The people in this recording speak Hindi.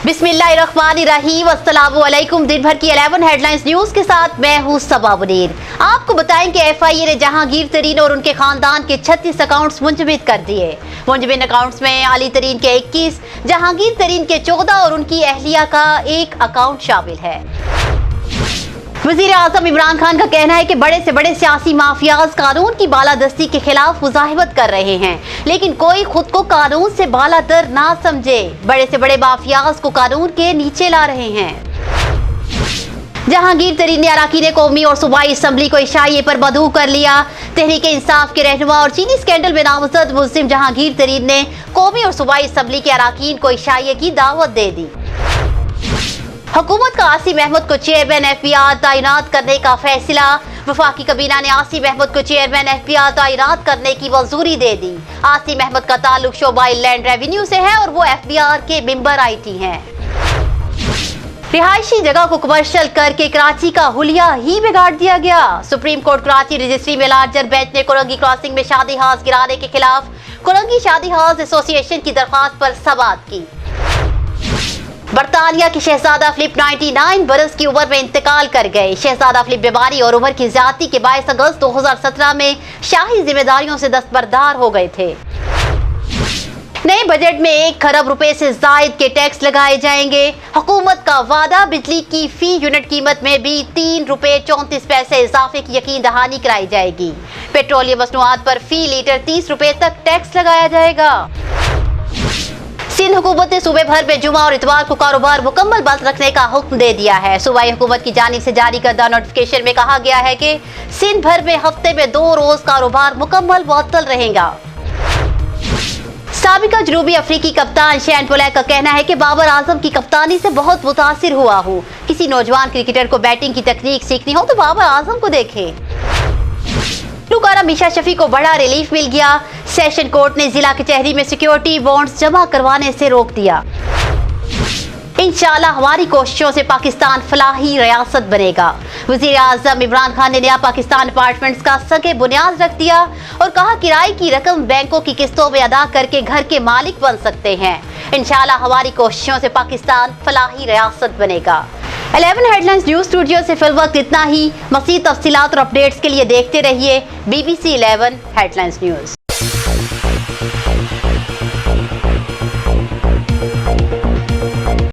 बिस्मिल्लाहिर्रहमानिर्रहीम, अस्सलामु अलैकुम। दिन भर की 11 हेडलाइंस न्यूज के साथ मैं हूं सबा मुनीर। आपको बताएं कि एफआईए ने जहांगीर तरीन और उनके खानदान के 36 अकाउंट्स मुंजमद कर दिए। मुंजमद अकाउंट्स में अली तरीन के 21, जहांगीर तरीन के 14 और उनकी अहलिया का 1 अकाउंट शामिल है। वज़ीर आज़म इमरान खान का कहना है कि बड़े से बड़े सियासी माफियाज कानून की बालादस्ती के खिलाफ मुजाहिमत कर रहे हैं, लेकिन कोई खुद को कानून से बालातर ना समझे। बड़े से बड़े माफियाज को कानून के नीचे ला रहे हैं। जहांगीर तरीन ने अरकान कौमी और सूबाई असम्बली को इशाइये पर मदऊ कर लिया। तहरीक इंसाफ के रहनुमा और चीनी स्कैंडल में नामजद मुल्जिम जहांगीर तरीन ने कौमी और सूबाई असम्बली के अरकान को इशाइये की दावत दे दी। हुकूमत का आसिम अहमद को चेयरमैन एफबीआर तैनात करने का फैसला। वफाकी काबीना ने आसिम अहमद को चेयरमैन एफबीआर तैनात करने की मंजूरी दे दी। आसिम अहमद का ताल्लुक शोबा लैंड रेवेन्यू से है और वो एफबीआर के मेंबर आईटी हैं। रिहायशी जगह को कमर्शियल करके कराची का हुलिया ही बिगाड़ दिया गया। सुप्रीम कोर्ट कराची रजिस्ट्री में लार्जर बेंच ने कोरंगी क्रॉसिंग में शादी हाउस गिराने के खिलाफ कोरंगी शादी हाउस एसोसिएशन की दरख्वास्त पर समाअत की। बरतानिया के शहजादा फिलिप 99 बरस की उम्र में इंतकाल कर गए। शहजादा फिलिप बीमारी और उम्र की ज्यादती के बायस अगस्त 2017 में शाही जिम्मेदारियों से दस्तबरदार हो गए थे। नए बजट में 1 खरब रुपए से जायद के टैक्स लगाए जाएंगे। हुकूमत का वादा, बिजली की फी यूनिट कीमत में भी 3 रुपए 34 पैसे इजाफे की यकीन दहानी कराई जाएगी। पेट्रोलियम मसनूआत पर फी लीटर 30 रुपए तक टैक्स लगाया जाएगा। सिंध हुकूमत ने सूबे भर में जुमा और इतवार को कारोबार मुकम्मल बंद रखने का हुक्म दे दिया है। सूबाई हुकूमत की जानिब से जारी करदा नोटिफिकेशन में कहा गया है कि सिंध भर में हफ्ते में 2 रोज कारोबार मुकम्मल मुअत्तल रहेगा। साबिका जनूबी अफ्रीकी कप्तान शैन पोलैक का कहना है कि बाबर आजम की कप्तानी से बहुत मुतासिर हुआ हूँ। किसी नौजवान क्रिकेटर को बैटिंग की तकनीक सीखनी हो तो बाबर आजम को देखे। गुलकारा मीशा शफी को बड़ा रिलीफ मिल गया। सेशन कोर्ट ने जिला कचहरी में सिक्योरिटी बॉन्ड्स जमा करवाने से रोक दिया। इंशाअल्लाह हमारी कोशिशों से पाकिस्तान फलाही रियासत बनेगा। वज़ीर आज़म इमरान खान ने नया पाकिस्तान अपार्टमेंट्स का संग बुनियाद रख दिया और कहा किराए की रकम बैंकों की किस्तों में अदा करके घर के मालिक बन सकते हैं। इंशाअल्लाह हमारी कोशिशों से पाकिस्तान फलाही रियासत बनेगा। 11 हेडलाइंस न्यूज स्टूडियो से फिल वक्त इतना ही। मज़ीद तफसीलात और अपडेट्स के लिए देखते रहिए BBC 11 हेडलाइंस न्यूज।